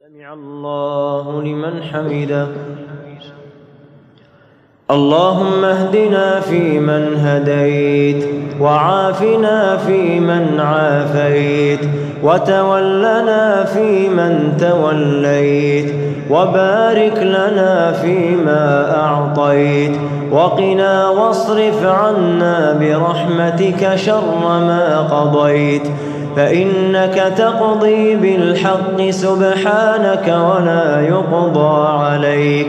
سمع الله لمن حمده. اللهم اهدنا فيمن هديت، وعافنا فيمن عافيت، وتولنا فيمن توليت، وبارك لنا فيما أعطيت، وقنا واصرف عنا برحمتك شر ما قضيت، فإنك تقضي بالحق سبحانك ولا يقضى عليك،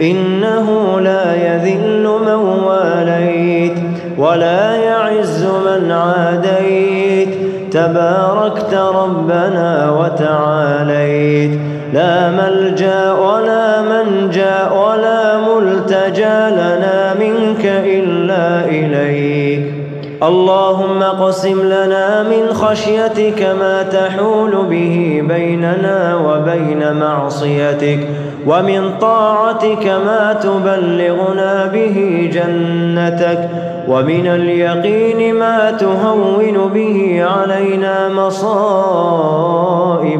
إنه لا يذل من واليت ولا يعز من عاديت، تباركت ربنا وتعاليت، لا ملجأ ولا منجا ولا ملتجا لنا منك إلا إليك. اللهم اقسم لنا من خشيتك ما تحول به بيننا وبين معصيتك، ومن طاعتك ما تبلغنا به جنتك، ومن اليقين ما تهون به علينا مصائب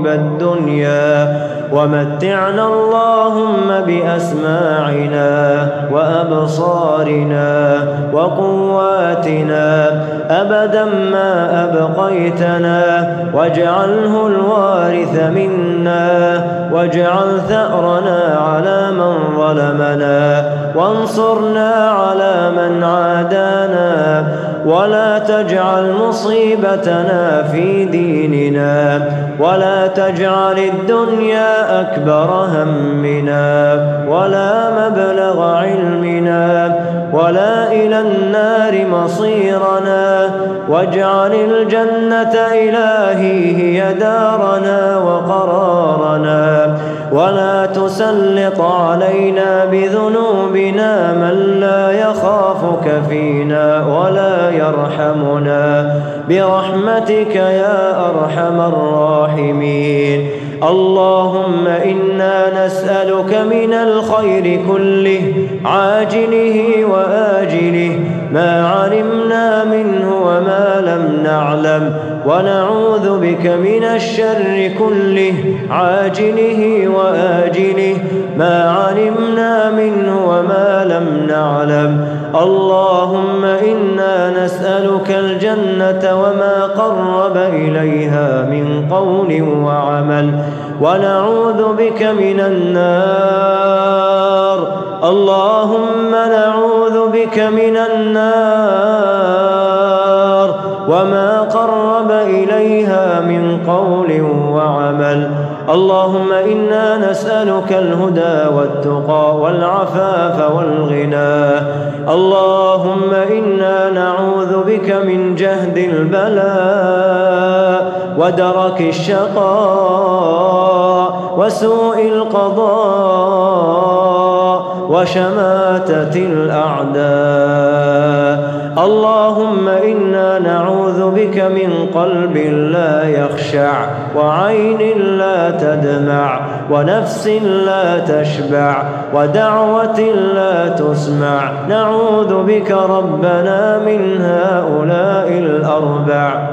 الدنيا، ومتعنا اللهم بأسماعنا وأبصارنا وقواتنا أبدا ما أبقيتنا، واجعله الوارث منا، واجعل ثأرنا على من ظلمنا، وانصرنا على من عادانا، ولا تجعل مصيبتنا في ديننا، ولا تجعل الدنيا أكبر همنا ولا مبلغ علمنا ولا إلى النار مصيرنا، واجعل الجنة إلهي هي دارنا وقرارنا، ولا تسلط علينا بذنوبنا من لا يخافك فينا ولا يرحمنا، برحمتك يا أرحم الراحمين. اللهم إنا نسألك من الخير كله عاجله وآجله ما علمنا منه وما لم نعلم، ونعوذ بك من الشر كله عاجله وآجله ما علمنا منه وما لم نعلم. اللهم إنا نسألك الجنة وما قرب إليها من قول وعمل، ونعوذ بك من النار. اللهم نعوذ بك من النار وما قرب إليها من قول وعمل. اللهم إنا نسألك الهدى والتقى والعفاف والغنى. اللهم إنا نعوذ بك من جهد البلاء ودرك الشقاء وسوء القضاء وشماتة الأعداء. اللهم إنا نعوذ بك من قلب لا يخشع، وعين لا تدمع، ونفس لا تشبع، ودعوة لا تسمع. نعوذ بك ربنا من هؤلاء الأربع.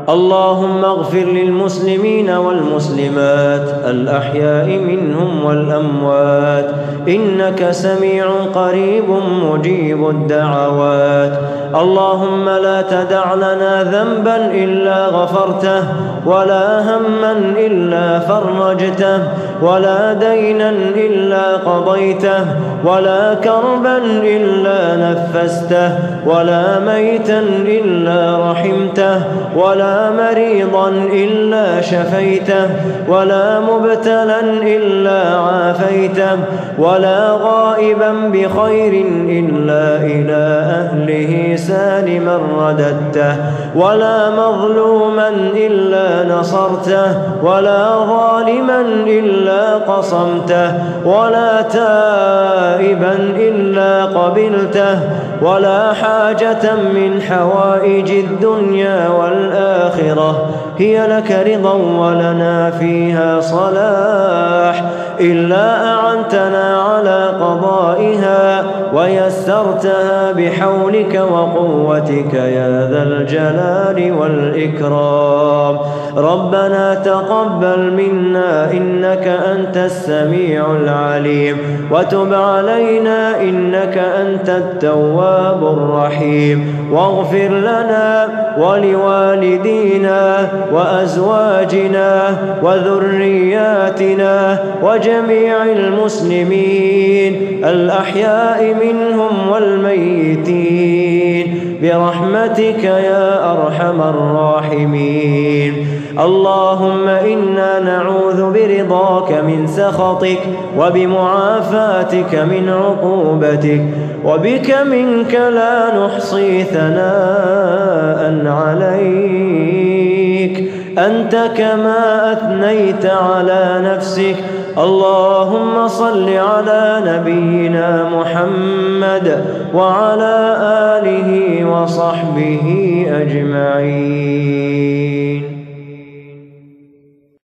اللهم اغفر للمسلمين والمسلمات الأحياء منهم والأموات، إنك سميع قريب مجيب الدعوات. اللهم لا تدع لنا ذنبا إلا غفرته، ولا هما إلا فرجته، ولا دينا إلا قضيته، ولا كربا إلا نفسته، ولا ميتا إلا رحمته، ولا مريضا إلا شفيته، ولا مبتلا إلا عافيته، ولا غائبا بخير إلا إلى أهله سالما رددته، ولا مظلوما إلا نصرته، ولا ظالما إلا قصمته، ولا تائبا إلا قبلته، ولا حاجة من حوائج الدنيا والآخرة هي لك رضا ولنا فيها صلاح إلا أعنتنا على قضائها ويسرت أردتها بحولك وقوتك يا ذا الجلال والإكرام. ربنا تقبل منا إنك أنت السميع العليم وتب علينا إنك أنت التواب الرحيم. واغفر لنا ولوالدينا وأزواجنا وذرياتنا وجميع المسلمين الأحياء منهم والميتين برحمتك يا أرحم الراحمين. اللهم إنا نعوذ برضاك من سخطك وبمعافاتك من عقوبتك وبك منك لا نحصي ثناء عليك أنت كما أثنيت على نفسك. اللهم صل على نبينا محمد وعلى آله وصحبه أجمعين.